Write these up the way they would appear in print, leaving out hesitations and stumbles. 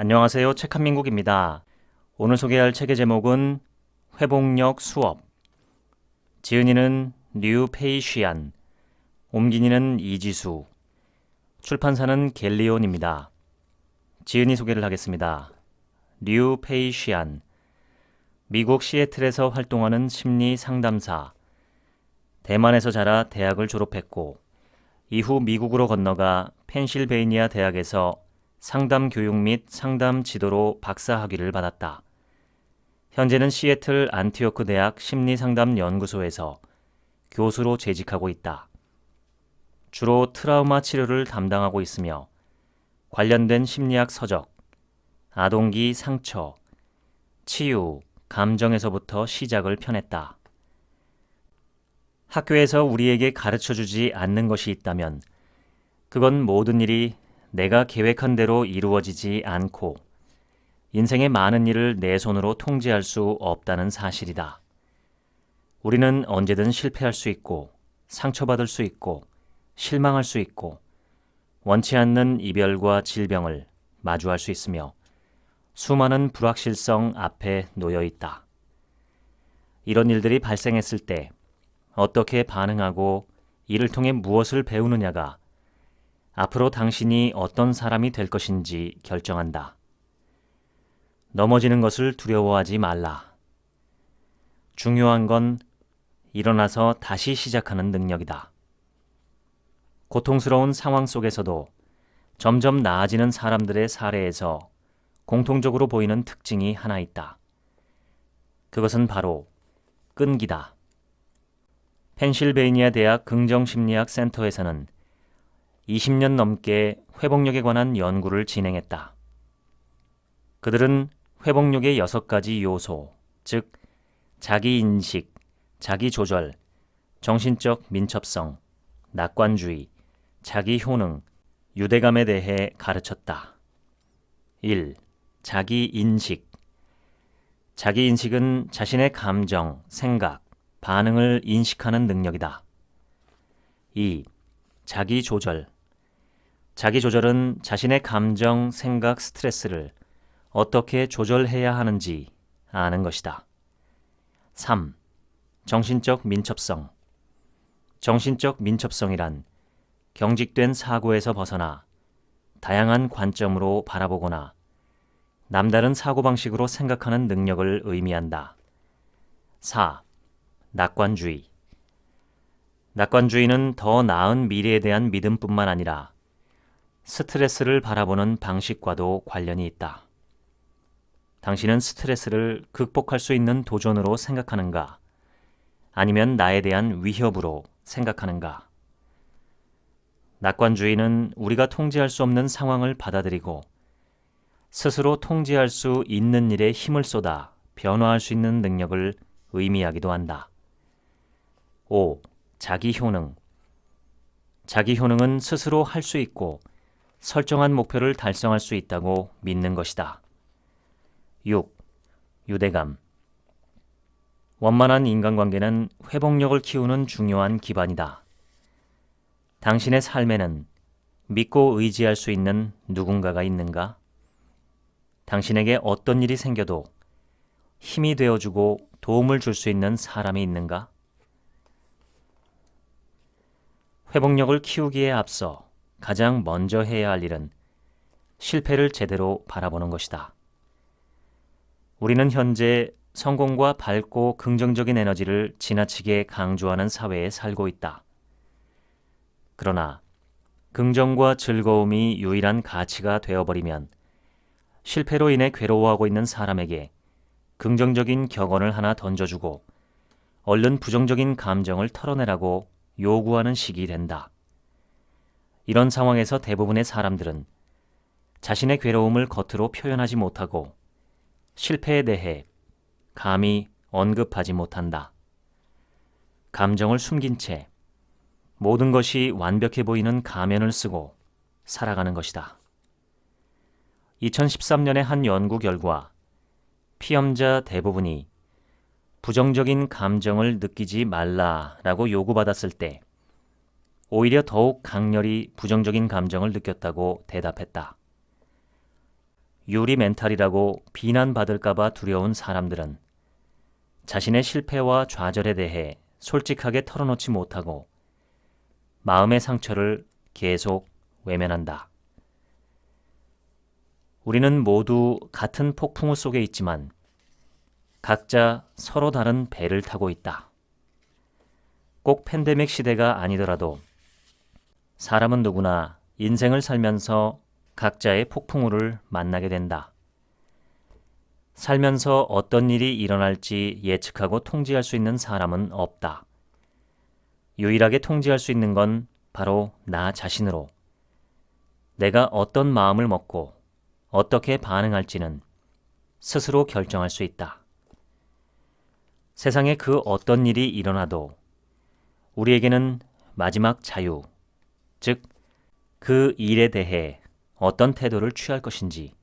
안녕하세요. 책한민국입니다. 오늘 소개할 책의 제목은 회복력 수업. 지은이는 류페이시안, 옮긴이는 이지수, 출판사는 갤리온입니다. 지은이 소개를 하겠습니다. 류페이시안, 미국 시애틀에서 활동하는 심리 상담사, 대만에서 자라 대학을 졸업했고 이후 미국으로 건너가 펜실베이니아 대학에서 상담 교육 및 상담 지도로 박사 학위를 받았다. 현재는 시애틀 안티오크 대학 심리상담연구소에서 교수로 재직하고 있다. 주로 트라우마 치료를 담당하고 있으며 관련된 심리학 서적, 아동기 상처, 치유, 감정에서부터 시작을 펴냈다. 학교에서 우리에게 가르쳐주지 않는 것이 있다면 그건 모든 일이 내가 계획한 대로 이루어지지 않고 인생의 많은 일을 내 손으로 통제할 수 없다는 사실이다. 우리는 언제든 실패할 수 있고 상처받을 수 있고 실망할 수 있고 원치 않는 이별과 질병을 마주할 수 있으며 수많은 불확실성 앞에 놓여 있다. 이런 일들이 발생했을 때 어떻게 반응하고 이를 통해 무엇을 배우느냐가 앞으로 당신이 어떤 사람이 될 것인지 결정한다. 넘어지는 것을 두려워하지 말라. 중요한 건 일어나서 다시 시작하는 능력이다. 고통스러운 상황 속에서도 점점 나아지는 사람들의 사례에서 공통적으로 보이는 특징이 하나 있다. 그것은 바로 끈기다. 펜실베이니아 대학 긍정심리학 센터에서는 20년 넘게 회복력에 관한 연구를 진행했다. 그들은 회복력의 6가지 요소, 즉 자기인식, 자기조절, 정신적 민첩성, 낙관주의, 자기효능, 유대감에 대해 가르쳤다. 1. 자기인식. 자기인식은 자신의 감정, 생각, 반응을 인식하는 능력이다. 2. 자기조절. 자기조절은 자신의 감정, 생각, 스트레스를 어떻게 조절해야 하는지 아는 것이다. 3. 정신적 민첩성. 정신적 민첩성이란 경직된 사고에서 벗어나 다양한 관점으로 바라보거나 남다른 사고방식으로 생각하는 능력을 의미한다. 4. 낙관주의. 낙관주의는 더 나은 미래에 대한 믿음뿐만 아니라 스트레스를 바라보는 방식과도 관련이 있다. 당신은 스트레스를 극복할 수 있는 도전으로 생각하는가? 아니면 나에 대한 위협으로 생각하는가? 낙관주의는 우리가 통제할 수 없는 상황을 받아들이고 스스로 통제할 수 있는 일에 힘을 쏟아 변화할 수 있는 능력을 의미하기도 한다. 5. 자기효능. 자기효능은 스스로 할 수 있고 설정한 목표를 달성할 수 있다고 믿는 것이다. 6. 유대감. 원만한 인간관계는 회복력을 키우는 중요한 기반이다. 당신의 삶에는 믿고 의지할 수 있는 누군가가 있는가? 당신에게 어떤 일이 생겨도 힘이 되어주고 도움을 줄 수 있는 사람이 있는가? 회복력을 키우기에 앞서 가장 먼저 해야 할 일은 실패를 제대로 바라보는 것이다. 우리는 현재 성공과 밝고 긍정적인 에너지를 지나치게 강조하는 사회에 살고 있다. 그러나 긍정과 즐거움이 유일한 가치가 되어버리면 실패로 인해 괴로워하고 있는 사람에게 긍정적인 격언을 하나 던져주고 얼른 부정적인 감정을 털어내라고 요구하는 식이 된다. 이런 상황에서 대부분의 사람들은 자신의 괴로움을 겉으로 표현하지 못하고 실패에 대해 감히 언급하지 못한다. 감정을 숨긴 채 모든 것이 완벽해 보이는 가면을 쓰고 살아가는 것이다. 2013년의 한 연구 결과 피험자 대부분이 부정적인 감정을 느끼지 말라라고 요구받았을 때 오히려 더욱 강렬히 부정적인 감정을 느꼈다고 대답했다. 유리 멘탈이라고 비난받을까봐 두려운 사람들은 자신의 실패와 좌절에 대해 솔직하게 털어놓지 못하고 마음의 상처를 계속 외면한다. 우리는 모두 같은 폭풍우 속에 있지만 각자 서로 다른 배를 타고 있다. 꼭 팬데믹 시대가 아니더라도 사람은 누구나 인생을 살면서 각자의 폭풍우를 만나게 된다. 살면서 어떤 일이 일어날지 예측하고 통제할 수 있는 사람은 없다. 유일하게 통제할 수 있는 건 바로 나 자신으로 내가 어떤 마음을 먹고 어떻게 반응할지는 스스로 결정할 수 있다. 세상에 그 어떤 일이 일어나도 우리에게는 마지막 자유, 즉 그 일에 대해 어떤 태도를 취할 것인지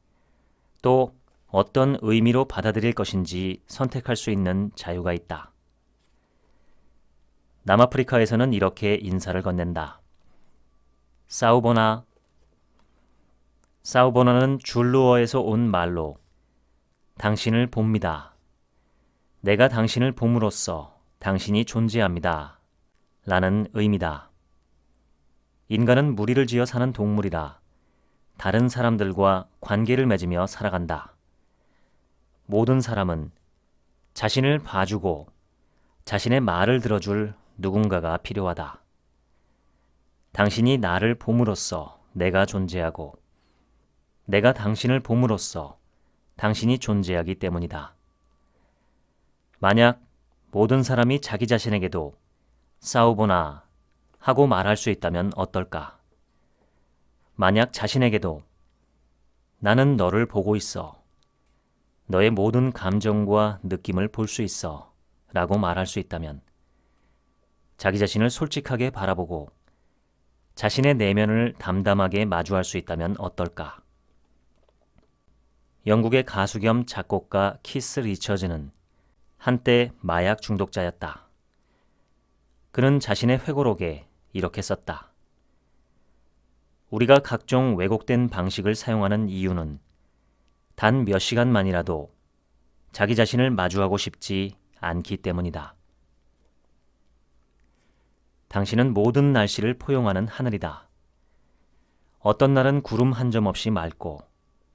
또 어떤 의미로 받아들일 것인지 선택할 수 있는 자유가 있다. 남아프리카에서는 이렇게 인사를 건넨다. 사우보나. 사우보나는 줄루어에서 온 말로 당신을 봅니다. 내가 당신을 봄으로써 당신이 존재합니다. 라는 의미다. 인간은 무리를 지어 사는 동물이라 다른 사람들과 관계를 맺으며 살아간다. 모든 사람은 자신을 봐주고 자신의 말을 들어줄 누군가가 필요하다. 당신이 나를 봄으로써 내가 존재하고 내가 당신을 봄으로써 당신이 존재하기 때문이다. 만약 모든 사람이 자기 자신에게도 싸우보나 하고 말할 수 있다면 어떨까? 만약 자신에게도 나는 너를 보고 있어. 너의 모든 감정과 느낌을 볼 수 있어. 라고 말할 수 있다면 자기 자신을 솔직하게 바라보고 자신의 내면을 담담하게 마주할 수 있다면 어떨까? 영국의 가수 겸 작곡가 키스 리처즈는 한때 마약 중독자였다. 그는 자신의 회고록에 이렇게 썼다. 우리가 각종 왜곡된 방식을 사용하는 이유는 단 몇 시간만이라도 자기 자신을 마주하고 싶지 않기 때문이다. 당신은 모든 날씨를 포용하는 하늘이다. 어떤 날은 구름 한 점 없이 맑고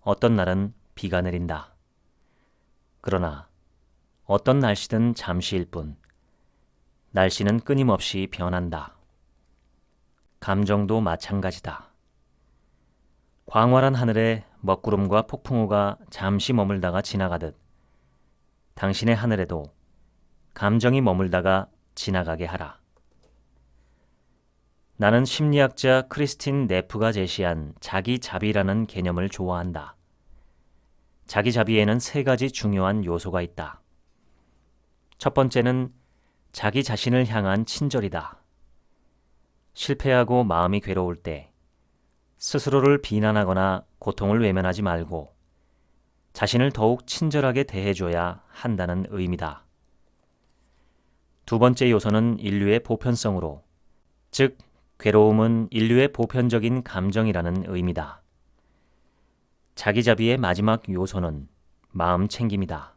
어떤 날은 비가 내린다. 그러나 어떤 날씨든 잠시일 뿐 날씨는 끊임없이 변한다. 감정도 마찬가지다. 광활한 하늘에 먹구름과 폭풍우가 잠시 머물다가 지나가듯 당신의 하늘에도 감정이 머물다가 지나가게 하라. 나는 심리학자 크리스틴 네프가 제시한 자기자비라는 개념을 좋아한다. 자기자비에는 세 가지 중요한 요소가 있다. 첫 번째는 자기 자신을 향한 친절이다. 실패하고 마음이 괴로울 때 스스로를 비난하거나 고통을 외면하지 말고 자신을 더욱 친절하게 대해줘야 한다는 의미다. 두 번째 요소는 인류의 보편성으로, 즉 괴로움은 인류의 보편적인 감정이라는 의미다. 자기자비의 마지막 요소는 마음 챙김이다.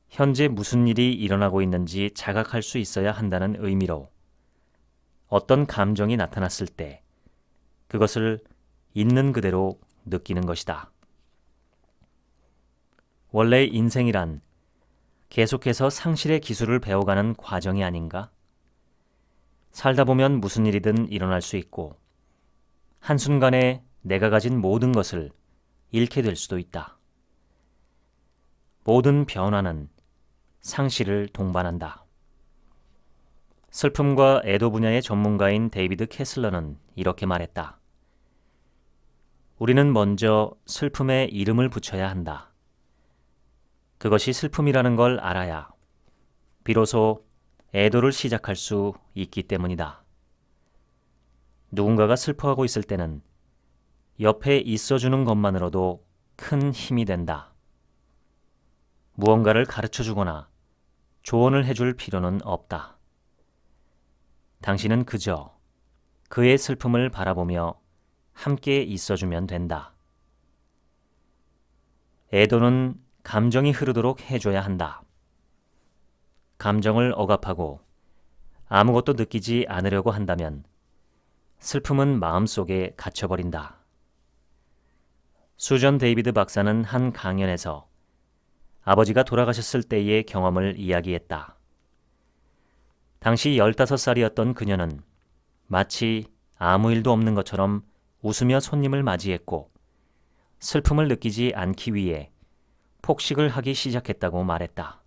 현재 무슨 일이 일어나고 있는지 자각할 수 있어야 한다는 의미로 어떤 감정이 나타났을 때 그것을 있는 그대로 느끼는 것이다. 원래 인생이란 계속해서 상실의 기술을 배워가는 과정이 아닌가? 살다 보면 무슨 일이든 일어날 수 있고 한순간에 내가 가진 모든 것을 잃게 될 수도 있다. 모든 변화는 상실을 동반한다. 슬픔과 애도 분야의 전문가인 데이비드 캐슬러는 이렇게 말했다. 우리는 먼저 슬픔에 이름을 붙여야 한다. 그것이 슬픔이라는 걸 알아야 비로소 애도를 시작할 수 있기 때문이다. 누군가가 슬퍼하고 있을 때는 옆에 있어주는 것만으로도 큰 힘이 된다. 무언가를 가르쳐주거나 조언을 해줄 필요는 없다. 당신은 그저 그의 슬픔을 바라보며 함께 있어주면 된다. 애도는 감정이 흐르도록 해줘야 한다. 감정을 억압하고 아무것도 느끼지 않으려고 한다면 슬픔은 마음속에 갇혀버린다. 수전 데이비드 박사는 한 강연에서 아버지가 돌아가셨을 때의 경험을 이야기했다. 당시 15살이었던 그녀는 마치 아무 일도 없는 것처럼 웃으며 손님을 맞이했고 슬픔을 느끼지 않기 위해 폭식을 하기 시작했다고 말했다.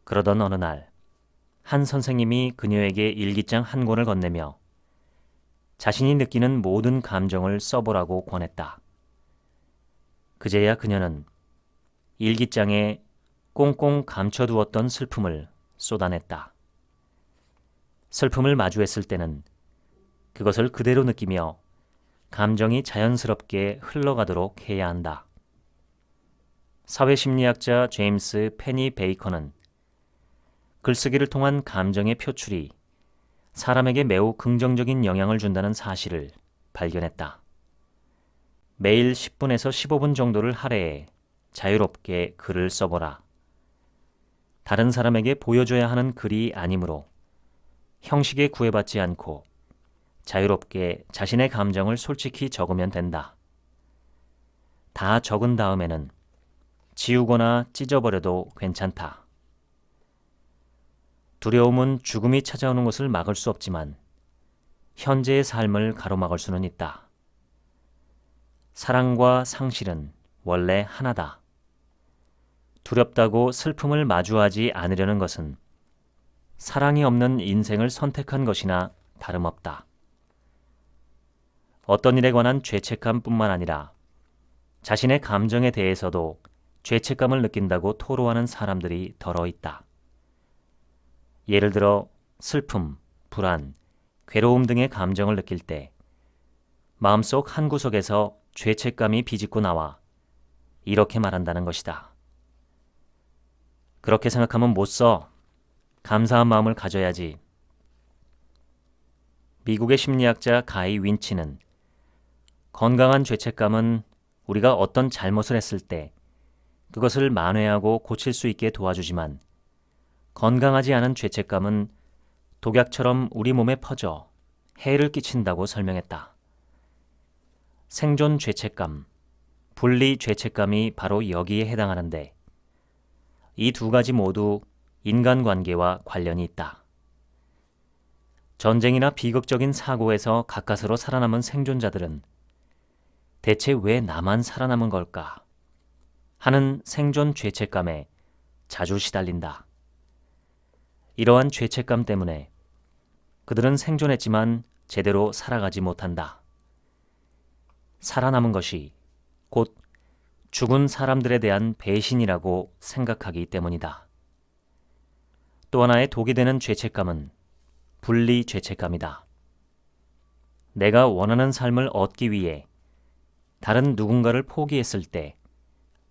그러던 어느 날, 한 선생님이 그녀에게 일기장 한 권을 건네며 자신이 느끼는 모든 감정을 써보라고 권했다. 그제야 그녀는 일기장에 꽁꽁 감춰두었던 슬픔을 쏟아냈다. 슬픔을 마주했을 때는 그것을 그대로 느끼며 감정이 자연스럽게 흘러가도록 해야 한다. 사회심리학자 제임스 페니 베이커는 글쓰기를 통한 감정의 표출이 사람에게 매우 긍정적인 영향을 준다는 사실을 발견했다. 매일 10분에서 15분 정도를 할애해 자유롭게 글을 써보라. 다른 사람에게 보여줘야 하는 글이 아니므로 형식에 구애받지 않고 자유롭게 자신의 감정을 솔직히 적으면 된다. 다 적은 다음에는 지우거나 찢어버려도 괜찮다. 두려움은 죽음이 찾아오는 것을 막을 수 없지만 현재의 삶을 가로막을 수는 있다. 사랑과 상실은 원래 하나다. 두렵다고 슬픔을 마주하지 않으려는 것은 사랑이 없는 인생을 선택한 것이나 다름없다. 어떤 일에 관한 죄책감뿐만 아니라 자신의 감정에 대해서도 죄책감을 느낀다고 토로하는 사람들이 더러 있다. 예를 들어 슬픔, 불안, 괴로움 등의 감정을 느낄 때 마음속 한구석에서 죄책감이 비집고 나와 이렇게 말한다는 것이다. 그렇게 생각하면 못 써. 감사한 마음을 가져야지. 미국의 심리학자 가이 윈치는 건강한 죄책감은 우리가 어떤 잘못을 했을 때 그것을 만회하고 고칠 수 있게 도와주지만 건강하지 않은 죄책감은 독약처럼 우리 몸에 퍼져 해를 끼친다고 설명했다. 생존 죄책감, 분리 죄책감이 바로 여기에 해당하는데 이 두 가지 모두 인간관계와 관련이 있다. 전쟁이나 비극적인 사고에서 가까스로 살아남은 생존자들은 대체 왜 나만 살아남은 걸까 하는 생존 죄책감에 자주 시달린다. 이러한 죄책감 때문에 그들은 생존했지만 제대로 살아가지 못한다. 살아남은 것이 곧 죽은 사람들에 대한 배신이라고 생각하기 때문이다. 또 하나의 독이 되는 죄책감은 분리 죄책감이다. 내가 원하는 삶을 얻기 위해 다른 누군가를 포기했을 때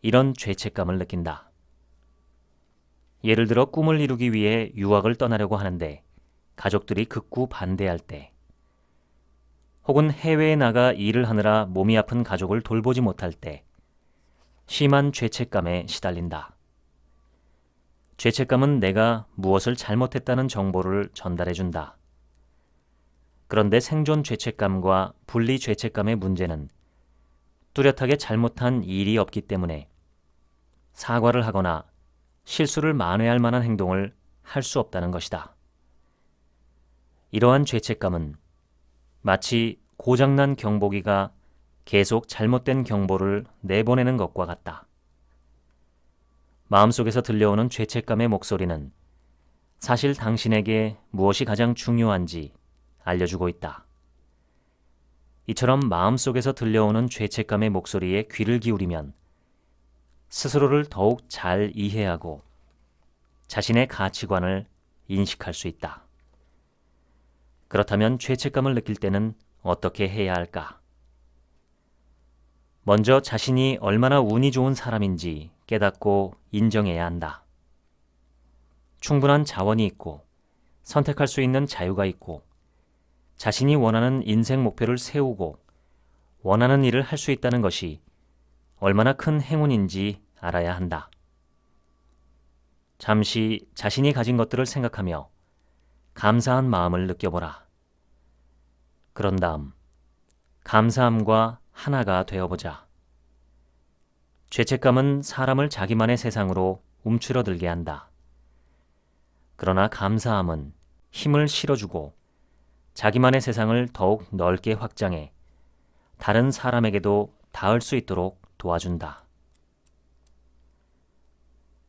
이런 죄책감을 느낀다. 예를 들어 꿈을 이루기 위해 유학을 떠나려고 하는데 가족들이 극구 반대할 때, 혹은 해외에 나가 일을 하느라 몸이 아픈 가족을 돌보지 못할 때 심한 죄책감에 시달린다. 죄책감은 내가 무엇을 잘못했다는 정보를 전달해준다. 그런데 생존 죄책감과 분리 죄책감의 문제는 뚜렷하게 잘못한 일이 없기 때문에 사과를 하거나 실수를 만회할 만한 행동을 할 수 없다는 것이다. 이러한 죄책감은 마치 고장난 경보기가 계속 잘못된 경보를 내보내는 것과 같다. 마음속에서 들려오는 죄책감의 목소리는 사실 당신에게 무엇이 가장 중요한지 알려주고 있다. 이처럼 마음속에서 들려오는 죄책감의 목소리에 귀를 기울이면 스스로를 더욱 잘 이해하고 자신의 가치관을 인식할 수 있다. 그렇다면 죄책감을 느낄 때는 어떻게 해야 할까? 먼저 자신이 얼마나 운이 좋은 사람인지 깨닫고 인정해야 한다. 충분한 자원이 있고 선택할 수 있는 자유가 있고 자신이 원하는 인생 목표를 세우고 원하는 일을 할 수 있다는 것이 얼마나 큰 행운인지 알아야 한다. 잠시 자신이 가진 것들을 생각하며 감사한 마음을 느껴보라. 그런 다음 감사함과 하나가 되어보자. 죄책감은 사람을 자기만의 세상으로 움츠러들게 한다. 그러나 감사함은 힘을 실어주고 자기만의 세상을 더욱 넓게 확장해 다른 사람에게도 닿을 수 있도록 도와준다.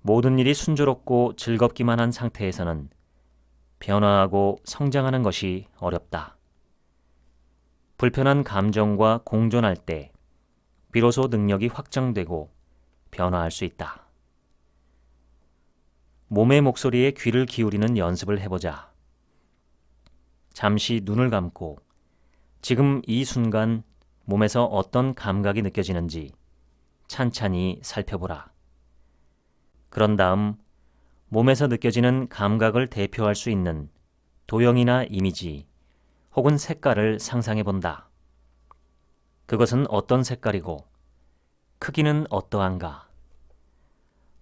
모든 일이 순조롭고 즐겁기만 한 상태에서는 변화하고 성장하는 것이 어렵다. 불편한 감정과 공존할 때 비로소 능력이 확장되고 변화할 수 있다. 몸의 목소리에 귀를 기울이는 연습을 해보자. 잠시 눈을 감고 지금 이 순간 몸에서 어떤 감각이 느껴지는지 찬찬히 살펴보라. 그런 다음 몸에서 느껴지는 감각을 대표할 수 있는 도형이나 이미지 혹은 색깔을 상상해 본다. 그것은 어떤 색깔이고 크기는 어떠한가?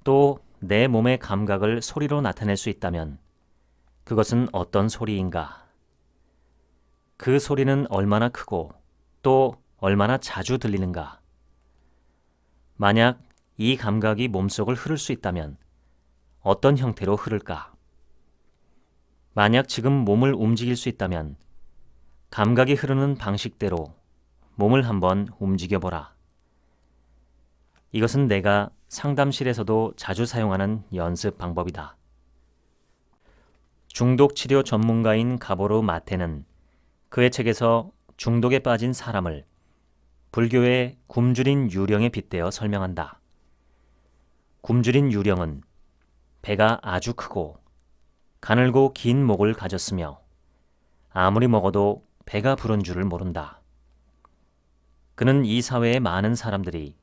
또 내 몸의 감각을 소리로 나타낼 수 있다면 그것은 어떤 소리인가? 그 소리는 얼마나 크고 또 얼마나 자주 들리는가? 만약 이 감각이 몸속을 흐를 수 있다면 어떤 형태로 흐를까? 만약 지금 몸을 움직일 수 있다면 감각이 흐르는 방식대로 몸을 한번 움직여보라. 이것은 내가 상담실에서도 자주 사용하는 연습 방법이다. 중독 치료 전문가인 가보르 마테는 그의 책에서 중독에 빠진 사람을 불교의 굶주린 유령에 빗대어 설명한다. 굶주린 유령은 배가 아주 크고 가늘고 긴 목을 가졌으며 아무리 먹어도 배가 부른 줄을 모른다. 그는 이 사회의 많은 사람들이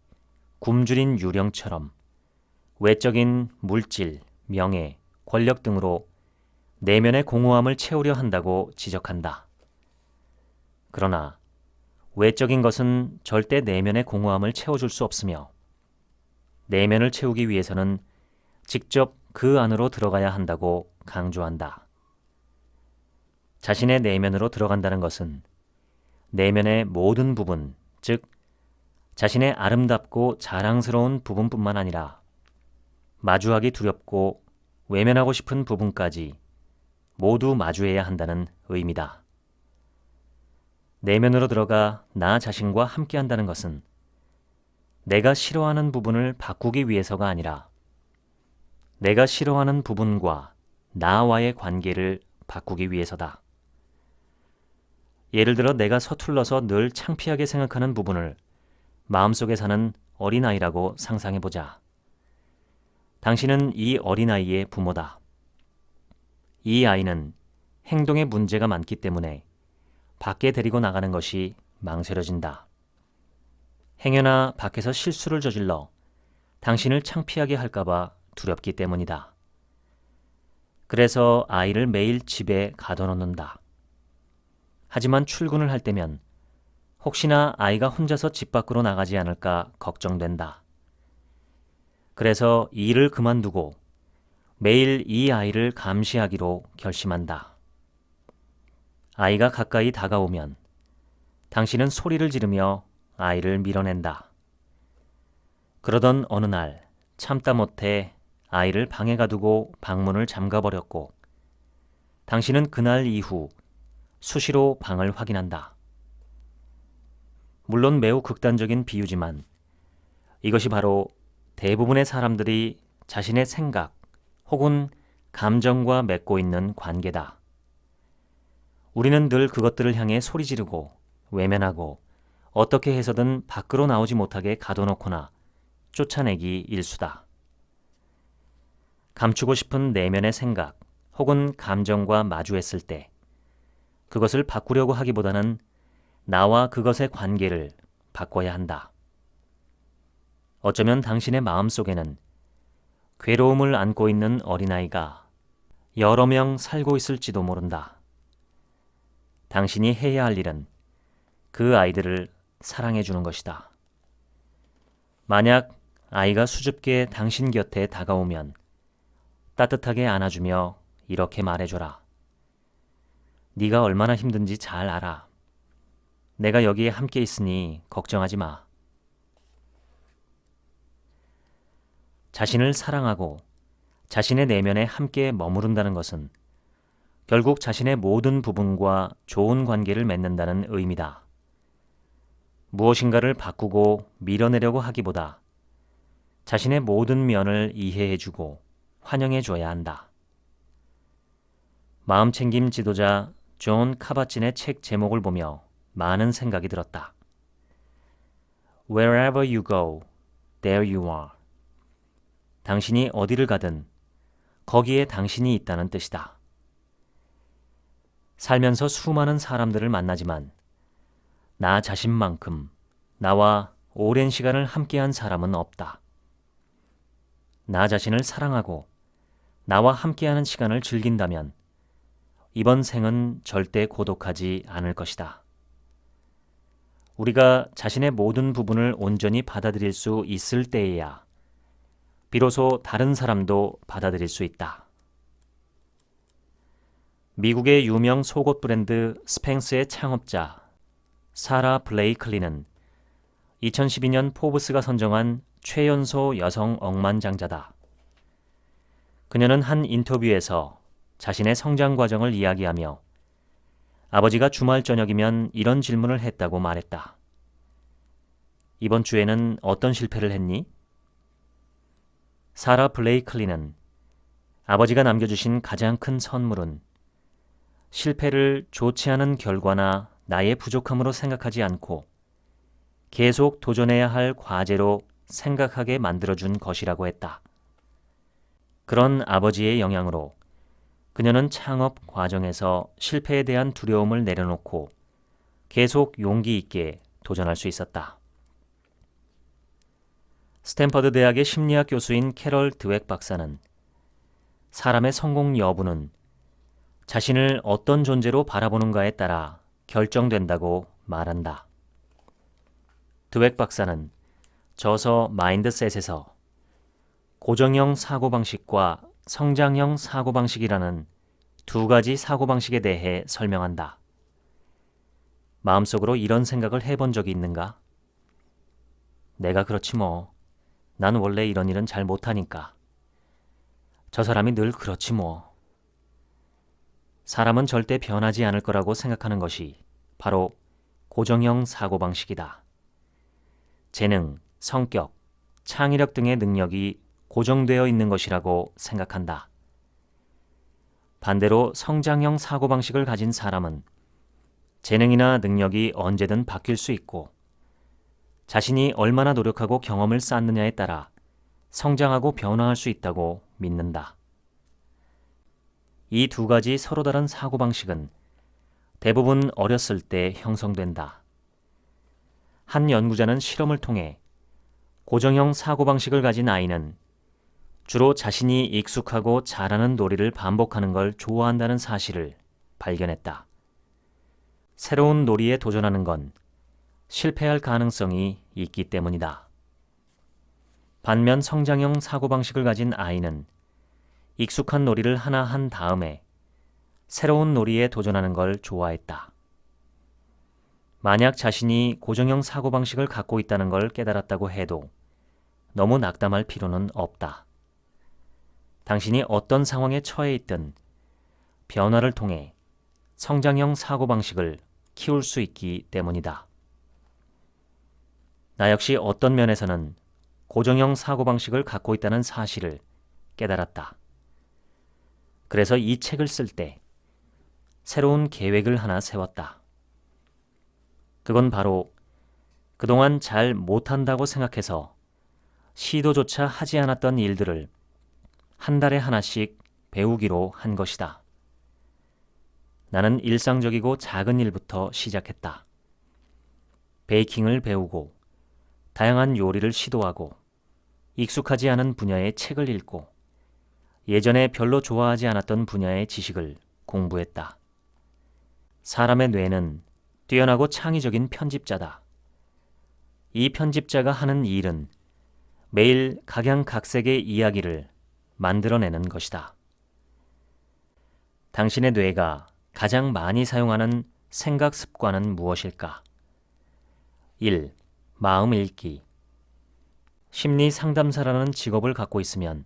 굶주린 유령처럼 외적인 물질, 명예, 권력 등으로 내면의 공허함을 채우려 한다고 지적한다. 그러나 외적인 것은 절대 내면의 공허함을 채워줄 수 없으며 내면을 채우기 위해서는 직접 그 안으로 들어가야 한다고 강조한다. 자신의 내면으로 들어간다는 것은 내면의 모든 부분, 즉 자신의 아름답고 자랑스러운 부분뿐만 아니라 마주하기 두렵고 외면하고 싶은 부분까지 모두 마주해야 한다는 의미다. 내면으로 들어가 나 자신과 함께한다는 것은 내가 싫어하는 부분을 바꾸기 위해서가 아니라 내가 싫어하는 부분과 나와의 관계를 바꾸기 위해서다. 예를 들어 내가 서툴러서 늘 창피하게 생각하는 부분을 마음속에 사는 어린아이라고 상상해보자. 당신은 이 어린아이의 부모다. 이 아이는 행동에 문제가 많기 때문에 밖에 데리고 나가는 것이 망설여진다. 행여나 밖에서 실수를 저질러 당신을 창피하게 할까봐 두렵기 때문이다. 그래서 아이를 매일 집에 가둬놓는다. 하지만 출근을 할 때면 혹시나 아이가 혼자서 집 밖으로 나가지 않을까 걱정된다. 그래서 일을 그만두고 매일 이 아이를 감시하기로 결심한다. 아이가 가까이 다가오면 당신은 소리를 지르며 아이를 밀어낸다. 그러던 어느 날 참다 못해 아이를 방에 가두고 방문을 잠가버렸고 당신은 그날 이후 수시로 방을 확인한다. 물론 매우 극단적인 비유지만 이것이 바로 대부분의 사람들이 자신의 생각 혹은 감정과 맺고 있는 관계다. 우리는 늘 그것들을 향해 소리 지르고 외면하고 어떻게 해서든 밖으로 나오지 못하게 가둬놓거나 쫓아내기 일수다. 감추고 싶은 내면의 생각 혹은 감정과 마주했을 때 그것을 바꾸려고 하기보다는 나와 그것의 관계를 바꿔야 한다. 어쩌면 당신의 마음속에는 괴로움을 안고 있는 어린아이가 여러 명 살고 있을지도 모른다. 당신이 해야 할 일은 그 아이들을 사랑해 주는 것이다. 만약 아이가 수줍게 당신 곁에 다가오면 따뜻하게 안아주며 이렇게 말해줘라. 네가 얼마나 힘든지 잘 알아. 내가 여기에 함께 있으니 걱정하지 마. 자신을 사랑하고 자신의 내면에 함께 머무른다는 것은 결국 자신의 모든 부분과 좋은 관계를 맺는다는 의미다. 무엇인가를 바꾸고 밀어내려고 하기보다 자신의 모든 면을 이해해주고 환영해줘야 한다. 마음챙김 지도자 존 카바진의 책 제목을 보며 많은 생각이 들었다. Wherever you go, there you are. 당신이 어디를 가든 거기에 당신이 있다는 뜻이다. 살면서 수많은 사람들을 만나지만 나 자신만큼 나와 오랜 시간을 함께한 사람은 없다. 나 자신을 사랑하고 나와 함께하는 시간을 즐긴다면 이번 생은 절대 고독하지 않을 것이다. 우리가 자신의 모든 부분을 온전히 받아들일 수 있을 때에야 비로소 다른 사람도 받아들일 수 있다. 미국의 유명 속옷 브랜드 스팽스의 창업자 사라 블레이클리는 2012년 포브스가 선정한 최연소 여성 억만장자다. 그녀는 한 인터뷰에서 자신의 성장 과정을 이야기하며 아버지가 주말 저녁이면 이런 질문을 했다고 말했다. 이번 주에는 어떤 실패를 했니? 사라 블레이클리는 아버지가 남겨주신 가장 큰 선물은 실패를 좋지 않은 결과나 나의 부족함으로 생각하지 않고 계속 도전해야 할 과제로 생각하게 만들어준 것이라고 했다. 그런 아버지의 영향으로 그녀는 창업 과정에서 실패에 대한 두려움을 내려놓고 계속 용기 있게 도전할 수 있었다. 스탠퍼드 대학의 심리학 교수인 캐럴 드웩 박사는 사람의 성공 여부는 자신을 어떤 존재로 바라보는가에 따라 결정된다고 말한다. 드웩 박사는 저서 마인드셋에서 고정형 사고방식과 성장형 사고방식이라는 두 가지 사고방식에 대해 설명한다. 마음속으로 이런 생각을 해본 적이 있는가? 내가 그렇지 뭐. 난 원래 이런 일은 잘 못하니까. 저 사람이 늘 그렇지 뭐. 사람은 절대 변하지 않을 거라고 생각하는 것이 바로 고정형 사고방식이다. 재능, 성격, 창의력 등의 능력이 고정되어 있는 것이라고 생각한다. 반대로 성장형 사고방식을 가진 사람은 재능이나 능력이 언제든 바뀔 수 있고 자신이 얼마나 노력하고 경험을 쌓느냐에 따라 성장하고 변화할 수 있다고 믿는다. 이 두 가지 서로 다른 사고방식은 대부분 어렸을 때 형성된다. 한 연구자는 실험을 통해 고정형 사고방식을 가진 아이는 주로 자신이 익숙하고 잘하는 놀이를 반복하는 걸 좋아한다는 사실을 발견했다. 새로운 놀이에 도전하는 건 실패할 가능성이 있기 때문이다. 반면 성장형 사고방식을 가진 아이는 익숙한 놀이를 하나 한 다음에 새로운 놀이에 도전하는 걸 좋아했다. 만약 자신이 고정형 사고방식을 갖고 있다는 걸 깨달았다고 해도 너무 낙담할 필요는 없다. 당신이 어떤 상황에 처해 있든 변화를 통해 성장형 사고방식을 키울 수 있기 때문이다. 나 역시 어떤 면에서는 고정형 사고방식을 갖고 있다는 사실을 깨달았다. 그래서 이 책을 쓸 때 새로운 계획을 하나 세웠다. 그건 바로 그동안 잘 못한다고 생각해서 시도조차 하지 않았던 일들을 한 달에 하나씩 배우기로 한 것이다. 나는 일상적이고 작은 일부터 시작했다. 베이킹을 배우고 다양한 요리를 시도하고 익숙하지 않은 분야의 책을 읽고 예전에 별로 좋아하지 않았던 분야의 지식을 공부했다. 사람의 뇌는 뛰어나고 창의적인 편집자다. 이 편집자가 하는 일은 매일 각양각색의 이야기를 만들어내는 것이다. 당신의 뇌가 가장 많이 사용하는 생각 습관은 무엇일까? 1. 마음 읽기. 심리 상담사라는 직업을 갖고 있으면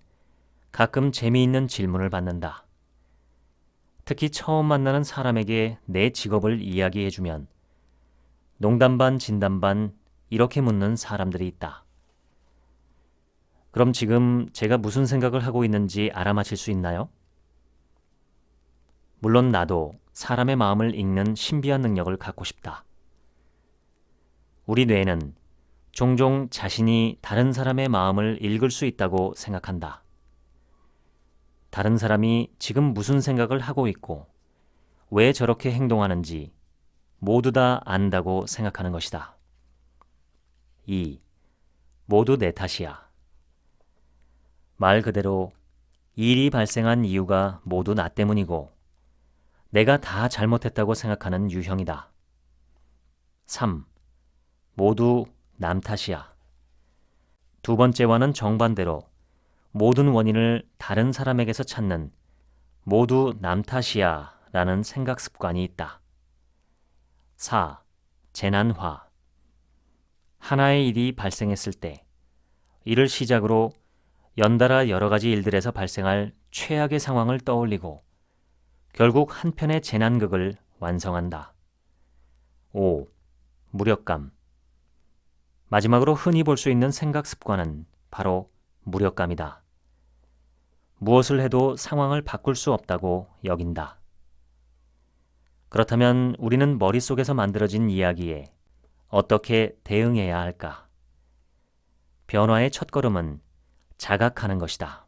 가끔 재미있는 질문을 받는다. 특히 처음 만나는 사람에게 내 직업을 이야기해주면 농담 반 진담 반 이렇게 묻는 사람들이 있다. 그럼 지금 제가 무슨 생각을 하고 있는지 알아맞힐 수 있나요? 물론 나도 사람의 마음을 읽는 신비한 능력을 갖고 싶다. 우리 뇌는 종종 자신이 다른 사람의 마음을 읽을 수 있다고 생각한다. 다른 사람이 지금 무슨 생각을 하고 있고 왜 저렇게 행동하는지 모두 다 안다고 생각하는 것이다. 2. 모두 내 탓이야. 말 그대로 일이 발생한 이유가 모두 나 때문이고 내가 다 잘못했다고 생각하는 유형이다. 3. 모두 남 탓이야. 두 번째와는 정반대로 모든 원인을 다른 사람에게서 찾는 모두 남 탓이야 라는 생각 습관이 있다. 4. 재난화. 하나의 일이 발생했을 때 이를 시작으로 연달아 여러 가지 일들에서 발생할 최악의 상황을 떠올리고 결국 한 편의 재난극을 완성한다. 5. 무력감. 마지막으로 흔히 볼 수 있는 생각 습관은 바로 무력감이다. 무엇을 해도 상황을 바꿀 수 없다고 여긴다. 그렇다면 우리는 머릿속에서 만들어진 이야기에 어떻게 대응해야 할까? 변화의 첫걸음은 자각하는 것이다.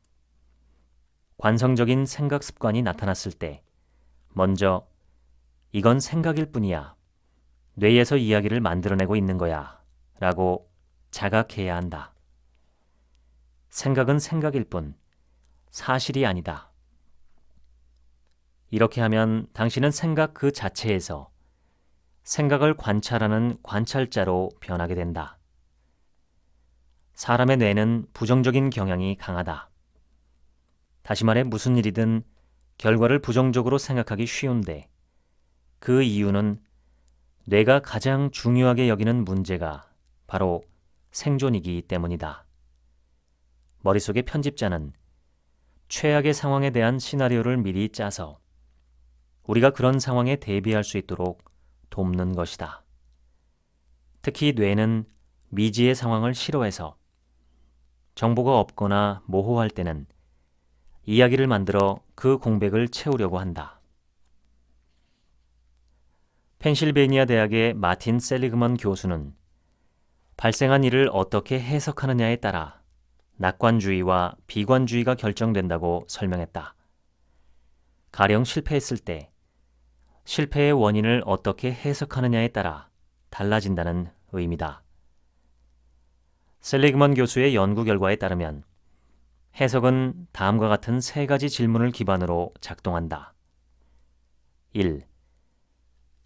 관성적인 생각 습관이 나타났을 때 먼저 이건 생각일 뿐이야. 뇌에서 이야기를 만들어내고 있는 거야 라고 자각해야 한다. 생각은 생각일 뿐 사실이 아니다. 이렇게 하면 당신은 생각 그 자체에서 생각을 관찰하는 관찰자로 변하게 된다. 사람의 뇌는 부정적인 경향이 강하다. 다시 말해 무슨 일이든 결과를 부정적으로 생각하기 쉬운데 그 이유는 뇌가 가장 중요하게 여기는 문제가 바로 생존이기 때문이다. 머릿속의 편집자는 최악의 상황에 대한 시나리오를 미리 짜서 우리가 그런 상황에 대비할 수 있도록 돕는 것이다. 특히 뇌는 미지의 상황을 싫어해서 정보가 없거나 모호할 때는 이야기를 만들어 그 공백을 채우려고 한다. 펜실베이니아 대학의 마틴 셀리그먼 교수는 발생한 일을 어떻게 해석하느냐에 따라 낙관주의와 비관주의가 결정된다고 설명했다. 가령 실패했을 때 실패의 원인을 어떻게 해석하느냐에 따라 달라진다는 의미다. 셀리그먼 교수의 연구 결과에 따르면 해석은 다음과 같은 세 가지 질문을 기반으로 작동한다. 1.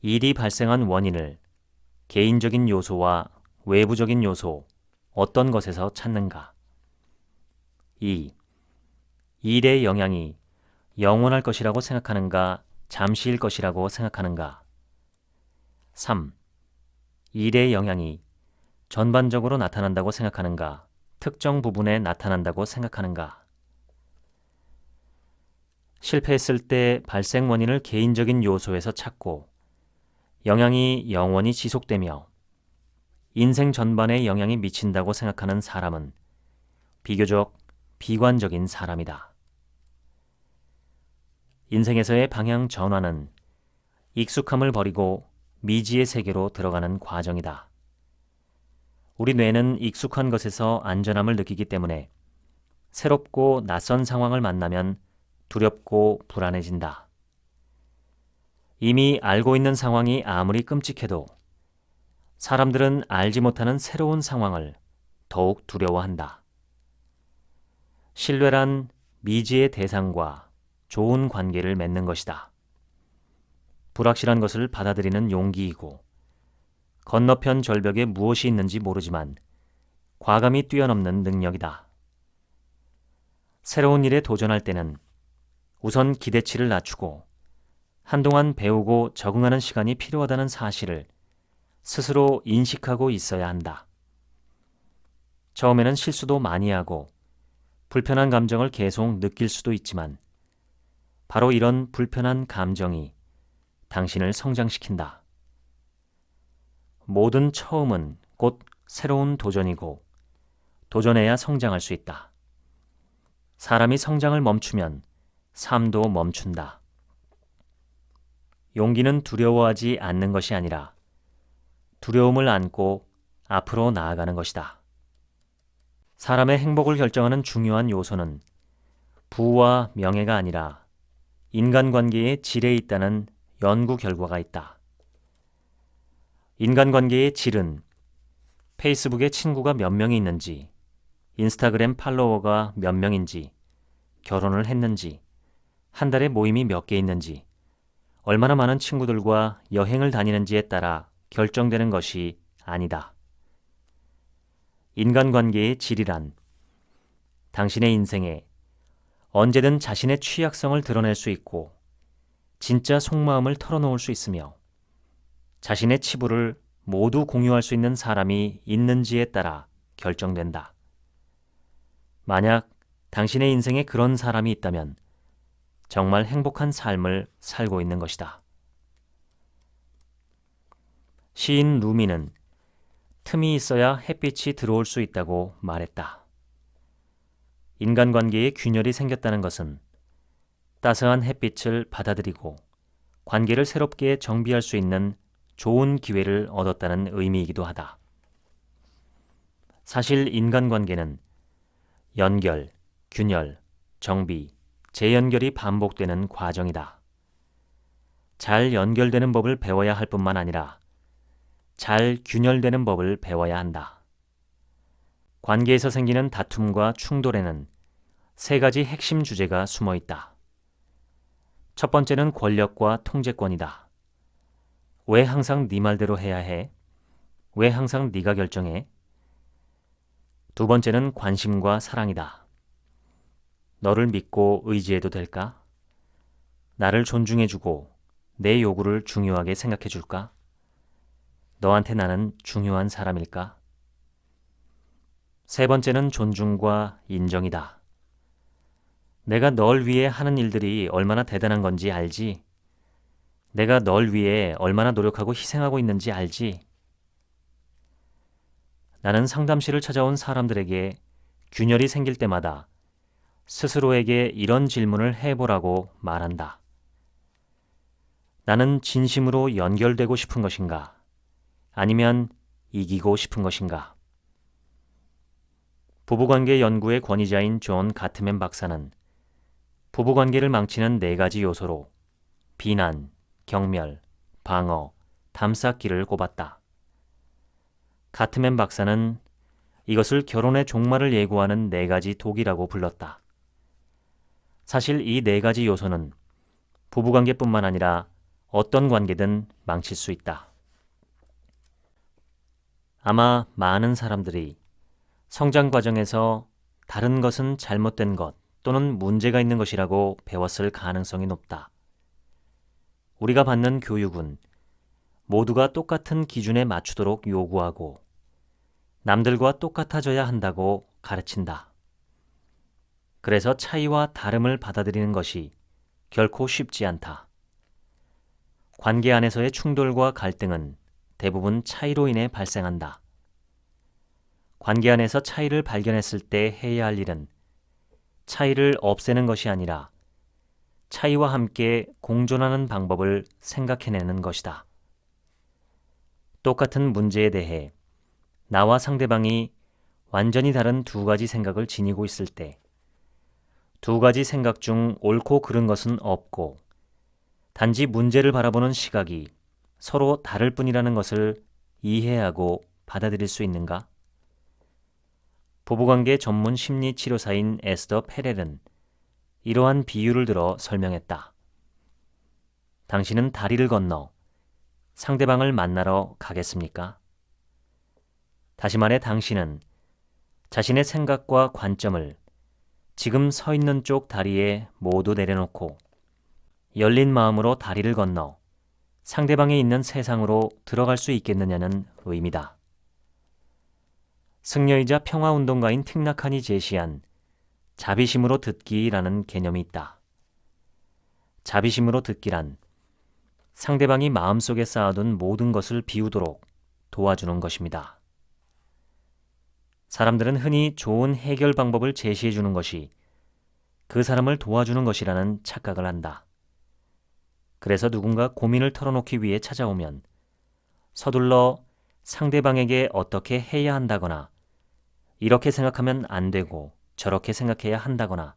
일이 발생한 원인을 개인적인 요소와 외부적인 요소 어떤 것에서 찾는가? 2. 일의 영향이 영원할 것이라고 생각하는가, 잠시일 것이라고 생각하는가? 3. 일의 영향이 전반적으로 나타난다고 생각하는가, 특정 부분에 나타난다고 생각하는가? 실패했을 때 발생 원인을 개인적인 요소에서 찾고 영향이 영원히 지속되며 인생 전반에 영향이 미친다고 생각하는 사람은 비교적 비관적인 사람이다. 인생에서의 방향 전환은 익숙함을 버리고 미지의 세계로 들어가는 과정이다. 우리 뇌는 익숙한 것에서 안전함을 느끼기 때문에 새롭고 낯선 상황을 만나면 두렵고 불안해진다. 이미 알고 있는 상황이 아무리 끔찍해도 사람들은 알지 못하는 새로운 상황을 더욱 두려워한다. 신뢰란 미지의 대상과 좋은 관계를 맺는 것이다. 불확실한 것을 받아들이는 용기이고 건너편 절벽에 무엇이 있는지 모르지만 과감히 뛰어넘는 능력이다. 새로운 일에 도전할 때는 우선 기대치를 낮추고 한동안 배우고 적응하는 시간이 필요하다는 사실을 스스로 인식하고 있어야 한다. 처음에는 실수도 많이 하고 불편한 감정을 계속 느낄 수도 있지만 바로 이런 불편한 감정이 당신을 성장시킨다. 모든 처음은 곧 새로운 도전이고 도전해야 성장할 수 있다. 사람이 성장을 멈추면 삶도 멈춘다. 용기는 두려워하지 않는 것이 아니라 두려움을 안고 앞으로 나아가는 것이다. 사람의 행복을 결정하는 중요한 요소는 부와 명예가 아니라 인간관계의 질에 있다는 연구 결과가 있다. 인간관계의 질은 페이스북에 친구가 몇 명이 있는지, 인스타그램 팔로워가 몇 명인지, 결혼을 했는지, 한 달에 모임이 몇 개 있는지, 얼마나 많은 친구들과 여행을 다니는지에 따라 결정되는 것이 아니다. 인간관계의 질이란 당신의 인생에 언제든 자신의 취약성을 드러낼 수 있고 진짜 속마음을 털어놓을 수 있으며 자신의 치부를 모두 공유할 수 있는 사람이 있는지에 따라 결정된다. 만약 당신의 인생에 그런 사람이 있다면 정말 행복한 삶을 살고 있는 것이다. 시인 루미는 틈이 있어야 햇빛이 들어올 수 있다고 말했다. 인간관계에 균열이 생겼다는 것은 따스한 햇빛을 받아들이고 관계를 새롭게 정비할 수 있는 좋은 기회를 얻었다는 의미이기도 하다. 사실 인간관계는 연결, 균열, 정비, 재연결이 반복되는 과정이다. 잘 연결되는 법을 배워야 할 뿐만 아니라 잘 균열되는 법을 배워야 한다. 관계에서 생기는 다툼과 충돌에는 세 가지 핵심 주제가 숨어 있다. 첫 번째는 권력과 통제권이다. 왜 항상 네 말대로 해야 해? 왜 항상 네가 결정해? 두 번째는 관심과 사랑이다. 너를 믿고 의지해도 될까? 나를 존중해주고 내 요구를 중요하게 생각해줄까? 너한테 나는 중요한 사람일까? 세 번째는 존중과 인정이다. 내가 널 위해 하는 일들이 얼마나 대단한 건지 알지? 내가 널 위해 얼마나 노력하고 희생하고 있는지 알지? 나는 상담실을 찾아온 사람들에게 균열이 생길 때마다 스스로에게 이런 질문을 해보라고 말한다. 나는 진심으로 연결되고 싶은 것인가? 아니면 이기고 싶은 것인가? 부부관계 연구의 권위자인 존 가트맨 박사는 부부관계를 망치는 네 가지 요소로 비난, 경멸, 방어, 담쌓기를 꼽았다. 가트맨 박사는 이것을 결혼의 종말을 예고하는 네 가지 독이라고 불렀다. 사실 이 네 가지 요소는 부부관계뿐만 아니라 어떤 관계든 망칠 수 있다. 아마 많은 사람들이 성장 과정에서 다른 것은 잘못된 것 또는 문제가 있는 것이라고 배웠을 가능성이 높다. 우리가 받는 교육은 모두가 똑같은 기준에 맞추도록 요구하고 남들과 똑같아져야 한다고 가르친다. 그래서 차이와 다름을 받아들이는 것이 결코 쉽지 않다. 관계 안에서의 충돌과 갈등은 대부분 차이로 인해 발생한다. 관계 안에서 차이를 발견했을 때 해야 할 일은 차이를 없애는 것이 아니라 차이와 함께 공존하는 방법을 생각해내는 것이다. 똑같은 문제에 대해 나와 상대방이 완전히 다른 두 가지 생각을 지니고 있을 때 두 가지 생각 중 옳고 그른 것은 없고 단지 문제를 바라보는 시각이 서로 다를 뿐이라는 것을 이해하고 받아들일 수 있는가? 부부관계 전문 심리치료사인 에스더 페렐은 이러한 비유를 들어 설명했다. 당신은 다리를 건너 상대방을 만나러 가겠습니까? 다시 말해 당신은 자신의 생각과 관점을 지금 서 있는 쪽 다리에 모두 내려놓고 열린 마음으로 다리를 건너 상대방이 있는 세상으로 들어갈 수 있겠느냐는 의미다. 승려이자 평화운동가인 틱나칸이 제시한 자비심으로 듣기라는 개념이 있다. 자비심으로 듣기란 상대방이 마음속에 쌓아둔 모든 것을 비우도록 도와주는 것입니다. 사람들은 흔히 좋은 해결 방법을 제시해 주는 것이 그 사람을 도와주는 것이라는 착각을 한다. 그래서 누군가 고민을 털어놓기 위해 찾아오면 서둘러 상대방에게 어떻게 해야 한다거나 이렇게 생각하면 안 되고 저렇게 생각해야 한다거나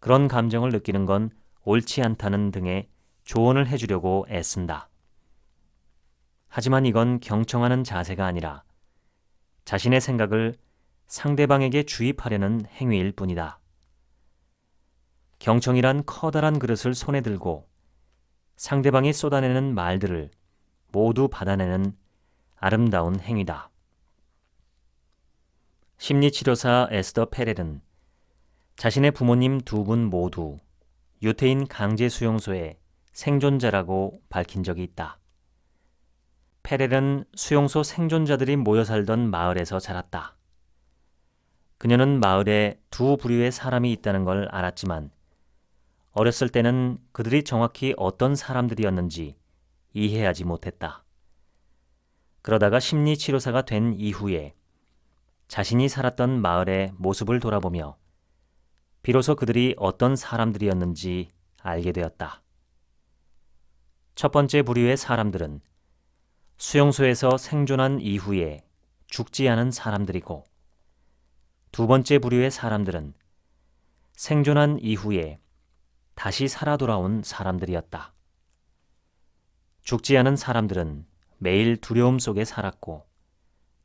그런 감정을 느끼는 건 옳지 않다는 등의 조언을 해주려고 애쓴다. 하지만 이건 경청하는 자세가 아니라 자신의 생각을 상대방에게 주입하려는 행위일 뿐이다. 경청이란 커다란 그릇을 손에 들고 상대방이 쏟아내는 말들을 모두 받아내는 아름다운 행위다. 심리치료사 에스더 페렐은 자신의 부모님 두 분 모두 유태인 강제수용소의 생존자라고 밝힌 적이 있다. 페렐은 수용소 생존자들이 모여 살던 마을에서 자랐다. 그녀는 마을에 두 부류의 사람이 있다는 걸 알았지만 어렸을 때는 그들이 정확히 어떤 사람들이었는지 이해하지 못했다. 그러다가 심리치료사가 된 이후에 자신이 살았던 마을의 모습을 돌아보며 비로소 그들이 어떤 사람들이었는지 알게 되었다. 첫 번째 부류의 사람들은 수용소에서 생존한 이후에 죽지 않은 사람들이고 두 번째 부류의 사람들은 생존한 이후에 다시 살아 돌아온 사람들이었다. 죽지 않은 사람들은 매일 두려움 속에 살았고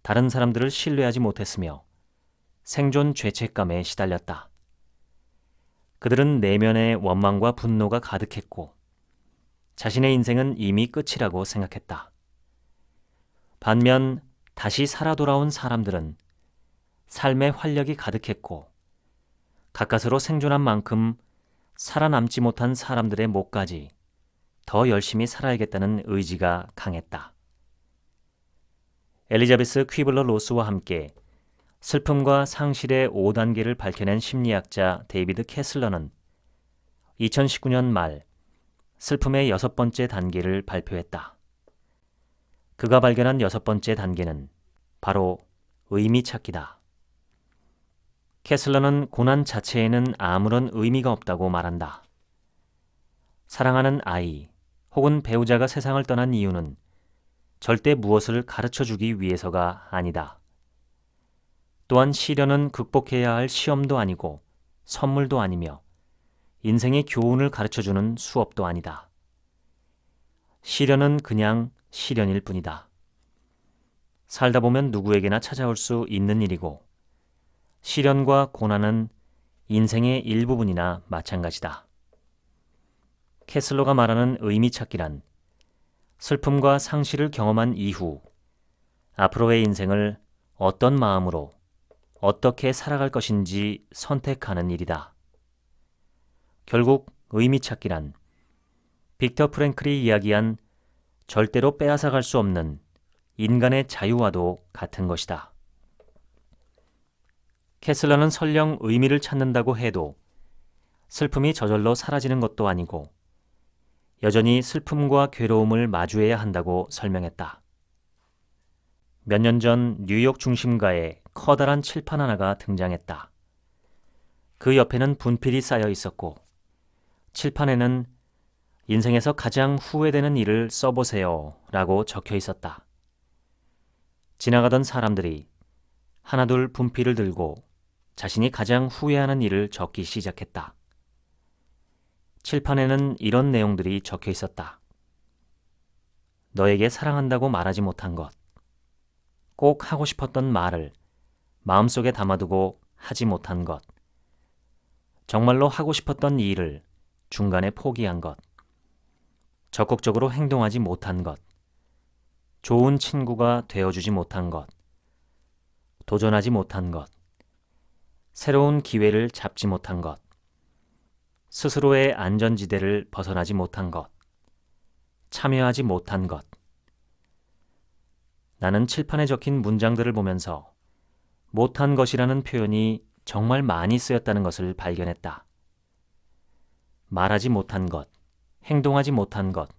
다른 사람들을 신뢰하지 못했으며 생존 죄책감에 시달렸다. 그들은 내면의 원망과 분노가 가득했고 자신의 인생은 이미 끝이라고 생각했다. 반면 다시 살아 돌아온 사람들은 삶의 활력이 가득했고 가까스로 생존한 만큼 살아남지 못한 사람들의 몫까지 더 열심히 살아야겠다는 의지가 강했다. 엘리자베스 퀴블러 로스와 함께 슬픔과 상실의 5단계를 밝혀낸 심리학자 데이비드 캐슬러는 2019년 말 슬픔의 6번째 단계를 발표했다. 그가 발견한 6번째 단계는 바로 의미 찾기다. 캐슬러는 고난 자체에는 아무런 의미가 없다고 말한다. 사랑하는 아이 혹은 배우자가 세상을 떠난 이유는 절대 무엇을 가르쳐주기 위해서가 아니다. 또한 시련은 극복해야 할 시험도 아니고 선물도 아니며 인생의 교훈을 가르쳐주는 수업도 아니다. 시련은 그냥 시련일 뿐이다. 살다 보면 누구에게나 찾아올 수 있는 일이고 시련과 고난은 인생의 일부분이나 마찬가지다. 캐슬러가 말하는 의미 찾기란 슬픔과 상실을 경험한 이후 앞으로의 인생을 어떤 마음으로 어떻게 살아갈 것인지 선택하는 일이다. 결국 의미 찾기란 빅터 프랭클이 이야기한 절대로 빼앗아갈 수 없는 인간의 자유와도 같은 것이다. 캐슬러는 설령 의미를 찾는다고 해도 슬픔이 저절로 사라지는 것도 아니고 여전히 슬픔과 괴로움을 마주해야 한다고 설명했다. 몇 년 전 뉴욕 중심가에 커다란 칠판 하나가 등장했다. 그 옆에는 분필이 쌓여 있었고 칠판에는 인생에서 가장 후회되는 일을 써보세요 라고 적혀 있었다. 지나가던 사람들이 하나둘 분필을 들고 자신이 가장 후회하는 일을 적기 시작했다. 칠판에는 이런 내용들이 적혀 있었다. 너에게 사랑한다고 말하지 못한 것, 꼭 하고 싶었던 말을 마음속에 담아두고 하지 못한 것, 정말로 하고 싶었던 일을 중간에 포기한 것, 적극적으로 행동하지 못한 것, 좋은 친구가 되어주지 못한 것, 도전하지 못한 것, 새로운 기회를 잡지 못한 것, 스스로의 안전지대를 벗어나지 못한 것, 참여하지 못한 것. 나는 칠판에 적힌 문장들을 보면서 못한 것이라는 표현이 정말 많이 쓰였다는 것을 발견했다. 말하지 못한 것, 행동하지 못한 것,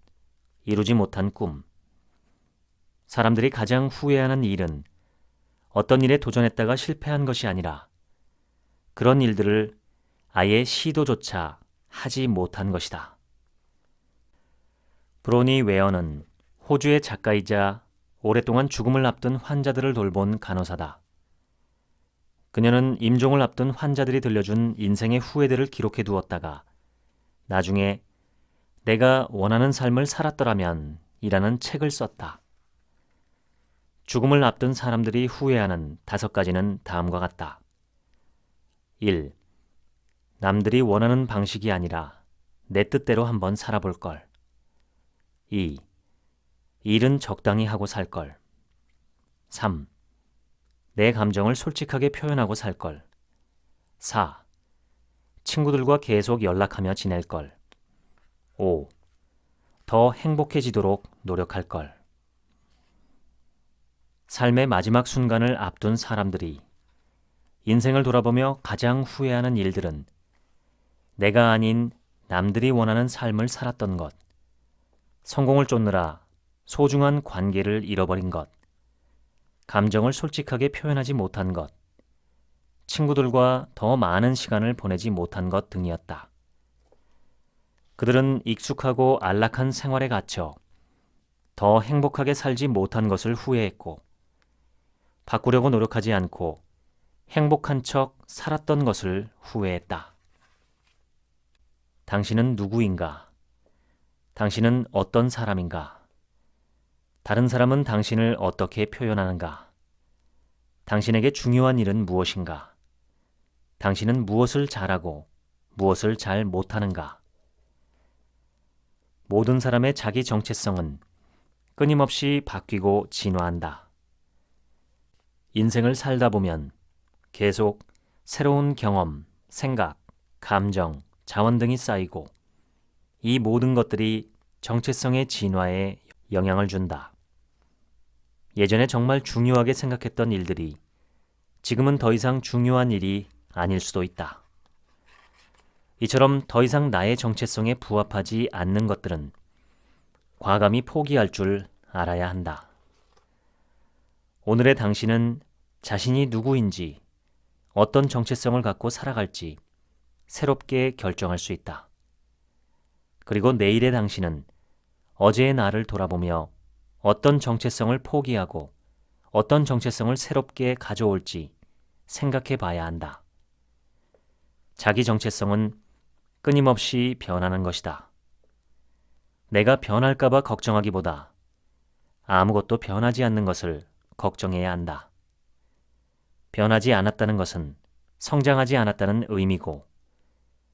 이루지 못한 꿈. 사람들이 가장 후회하는 일은 어떤 일에 도전했다가 실패한 것이 아니라 그런 일들을 아예 시도조차 하지 못한 것이다. 브로니 웨어는 호주의 작가이자 오랫동안 죽음을 앞둔 환자들을 돌본 간호사다. 그녀는 임종을 앞둔 환자들이 들려준 인생의 후회들을 기록해 두었다가 나중에 내가 원하는 삶을 살았더라면 이라는 책을 썼다. 죽음을 앞둔 사람들이 후회하는 5가지는 다음과 같다. 1. 남들이 원하는 방식이 아니라 내 뜻대로 한번 살아볼 걸. 2. 일은 적당히 하고 살 걸. 3. 내 감정을 솔직하게 표현하고 살 걸. 4. 친구들과 계속 연락하며 지낼 걸. 5. 더 행복해지도록 노력할 걸. 삶의 마지막 순간을 앞둔 사람들이 인생을 돌아보며 가장 후회하는 일들은 내가 아닌 남들이 원하는 삶을 살았던 것, 성공을 쫓느라 소중한 관계를 잃어버린 것, 감정을 솔직하게 표현하지 못한 것, 친구들과 더 많은 시간을 보내지 못한 것 등이었다. 그들은 익숙하고 안락한 생활에 갇혀 더 행복하게 살지 못한 것을 후회했고, 바꾸려고 노력하지 않고 행복한 척 살았던 것을 후회했다. 당신은 누구인가? 당신은 어떤 사람인가? 다른 사람은 당신을 어떻게 표현하는가? 당신에게 중요한 일은 무엇인가? 당신은 무엇을 잘하고 무엇을 잘 못하는가? 모든 사람의 자기 정체성은 끊임없이 바뀌고 진화한다. 인생을 살다 보면 계속 새로운 경험, 생각, 감정, 자원 등이 쌓이고 이 모든 것들이 정체성의 진화에 영향을 준다. 예전에 정말 중요하게 생각했던 일들이 지금은 더 이상 중요한 일이 아닐 수도 있다. 이처럼 더 이상 나의 정체성에 부합하지 않는 것들은 과감히 포기할 줄 알아야 한다. 오늘의 당신은 자신이 누구인지, 어떤 정체성을 갖고 살아갈지 새롭게 결정할 수 있다. 그리고 내일의 당신은 어제의 나를 돌아보며 어떤 정체성을 포기하고 어떤 정체성을 새롭게 가져올지 생각해 봐야 한다. 자기 정체성은 끊임없이 변하는 것이다. 내가 변할까봐 걱정하기보다 아무것도 변하지 않는 것을 걱정해야 한다. 변하지 않았다는 것은 성장하지 않았다는 의미고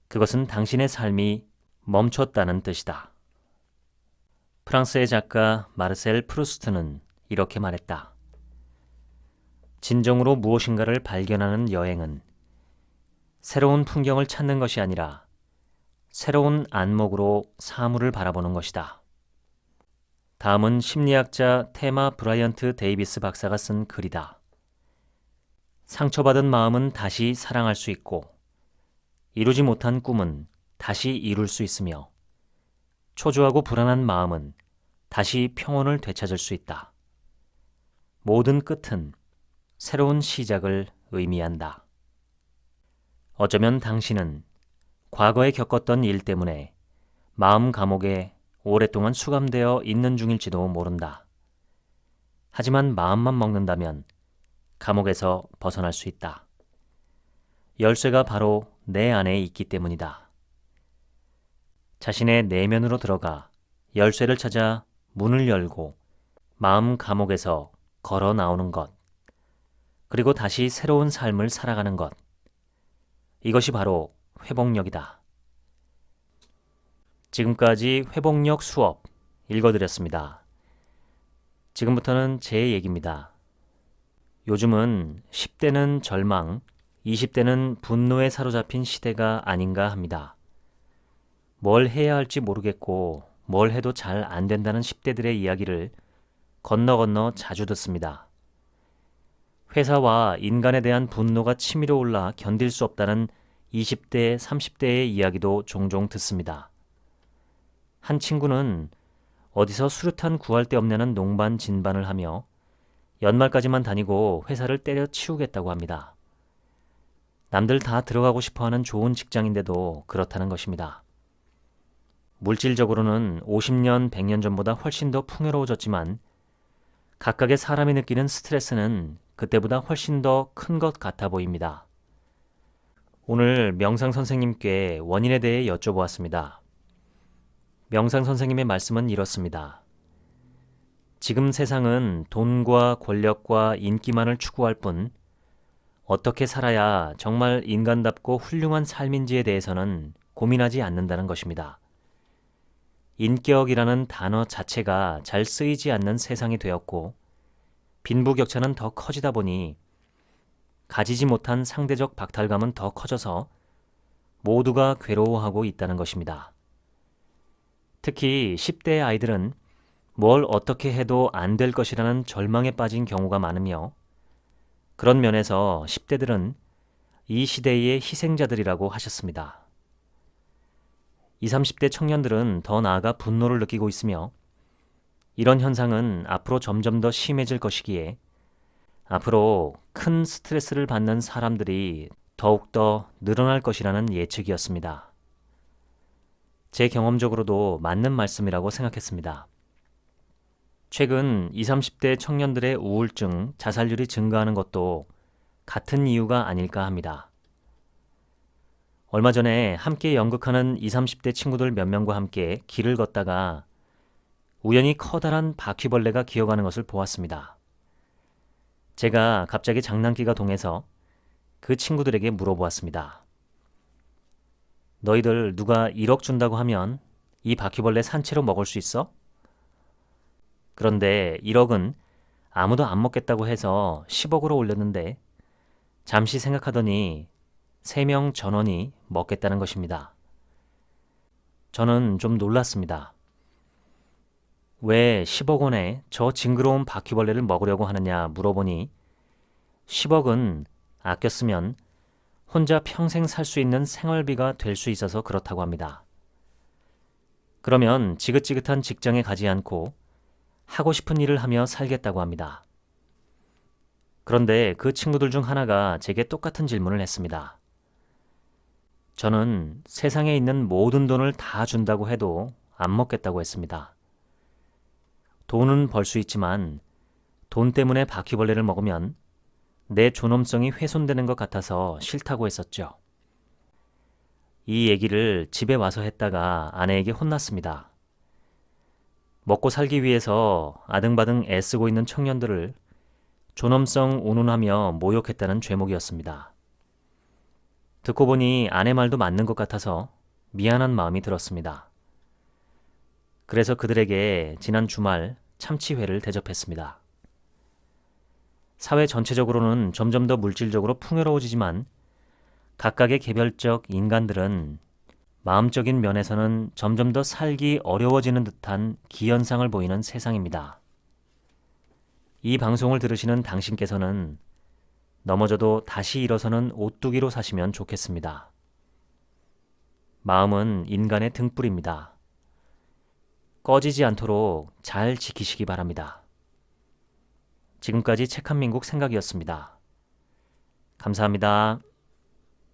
그것은 당신의 삶이 멈췄다는 뜻이다. 프랑스의 작가 마르셀 프루스트는 이렇게 말했다. 진정으로 무엇인가를 발견하는 여행은 새로운 풍경을 찾는 것이 아니라 새로운 안목으로 사물을 바라보는 것이다. 다음은 심리학자 테마 브라이언트 데이비스 박사가 쓴 글이다. 상처받은 마음은 다시 사랑할 수 있고 이루지 못한 꿈은 다시 이룰 수 있으며 초조하고 불안한 마음은 다시 평온을 되찾을 수 있다. 모든 끝은 새로운 시작을 의미한다. 어쩌면 당신은 과거에 겪었던 일 때문에 마음 감옥에 오랫동안 수감되어 있는 중일지도 모른다. 하지만 마음만 먹는다면 감옥에서 벗어날 수 있다. 열쇠가 바로 내 안에 있기 때문이다. 자신의 내면으로 들어가 열쇠를 찾아 문을 열고 마음 감옥에서 걸어 나오는 것, 그리고 다시 새로운 삶을 살아가는 것. 이것이 바로 회복력이다. 지금까지 회복력 수업 읽어드렸습니다. 지금부터는 제 얘기입니다. 요즘은 10대는 절망, 20대는 분노에 사로잡힌 시대가 아닌가 합니다. 뭘 해야 할지 모르겠고 뭘 해도 잘 안 된다는 10대들의 이야기를 건너 자주 듣습니다. 회사와 인간에 대한 분노가 치밀어 올라 견딜 수 없다는 20대, 30대의 이야기도 종종 듣습니다. 한 친구는 어디서 수류탄 구할 데 없냐는 농반 진반을 하며 연말까지만 다니고 회사를 때려치우겠다고 합니다. 남들 다 들어가고 싶어하는 좋은 직장인데도 그렇다는 것입니다. 물질적으로는 50년, 100년 전보다 훨씬 더 풍요로워졌지만 각각의 사람이 느끼는 스트레스는 그때보다 훨씬 더 큰 것 같아 보입니다. 오늘 명상 선생님께 원인에 대해 여쭤보았습니다. 명상 선생님의 말씀은 이렇습니다. 지금 세상은 돈과 권력과 인기만을 추구할 뿐 어떻게 살아야 정말 인간답고 훌륭한 삶인지에 대해서는 고민하지 않는다는 것입니다. 인격이라는 단어 자체가 잘 쓰이지 않는 세상이 되었고 빈부격차는 더 커지다 보니 가지지 못한 상대적 박탈감은 더 커져서 모두가 괴로워하고 있다는 것입니다. 특히 10대 아이들은 뭘 어떻게 해도 안 될 것이라는 절망에 빠진 경우가 많으며 그런 면에서 10대들은 이 시대의 희생자들이라고 하셨습니다. 20, 30대 청년들은 더 나아가 분노를 느끼고 있으며 이런 현상은 앞으로 점점 더 심해질 것이기에 앞으로 큰 스트레스를 받는 사람들이 더욱더 늘어날 것이라는 예측이었습니다. 제 경험적으로도 맞는 말씀이라고 생각했습니다. 최근 20, 30대 청년들의 우울증, 자살률이 증가하는 것도 같은 이유가 아닐까 합니다. 얼마 전에 함께 연극하는 20, 30대 친구들 몇 명과 함께 길을 걷다가 우연히 커다란 바퀴벌레가 기어가는 것을 보았습니다. 제가 갑자기 장난기가 동해서 그 친구들에게 물어보았습니다. 너희들 누가 1억 준다고 하면 이 바퀴벌레 산채로 먹을 수 있어? 그런데 1억은 아무도 안 먹겠다고 해서 10억으로 올렸는데 잠시 생각하더니 3명 전원이 먹겠다는 것입니다. 저는 좀 놀랐습니다. 왜 10억 원에 저 징그러운 바퀴벌레를 먹으려고 하느냐 물어보니 10억은 아껴 쓰면 혼자 평생 살 수 있는 생활비가 될 수 있어서 그렇다고 합니다. 그러면 지긋지긋한 직장에 가지 않고 하고 싶은 일을 하며 살겠다고 합니다. 그런데 그 친구들 중 하나가 제게 똑같은 질문을 했습니다. 저는 세상에 있는 모든 돈을 다 준다고 해도 안 먹겠다고 했습니다. 돈은 벌 수 있지만 돈 때문에 바퀴벌레를 먹으면 내 존엄성이 훼손되는 것 같아서 싫다고 했었죠. 이 얘기를 집에 와서 했다가 아내에게 혼났습니다. 먹고 살기 위해서 아등바등 애쓰고 있는 청년들을 존엄성 운운하며 모욕했다는 죄목이었습니다. 듣고 보니 아내 말도 맞는 것 같아서 미안한 마음이 들었습니다. 그래서 그들에게 지난 주말 참치회를 대접했습니다. 사회 전체적으로는 점점 더 물질적으로 풍요로워지지만 각각의 개별적 인간들은 마음적인 면에서는 점점 더 살기 어려워지는 듯한 기현상을 보이는 세상입니다. 이 방송을 들으시는 당신께서는 넘어져도 다시 일어서는 오뚜기로 사시면 좋겠습니다. 마음은 인간의 등불입니다. 꺼지지 않도록 잘 지키시기 바랍니다. 지금까지 책 한 민국 생각이었습니다. 감사합니다.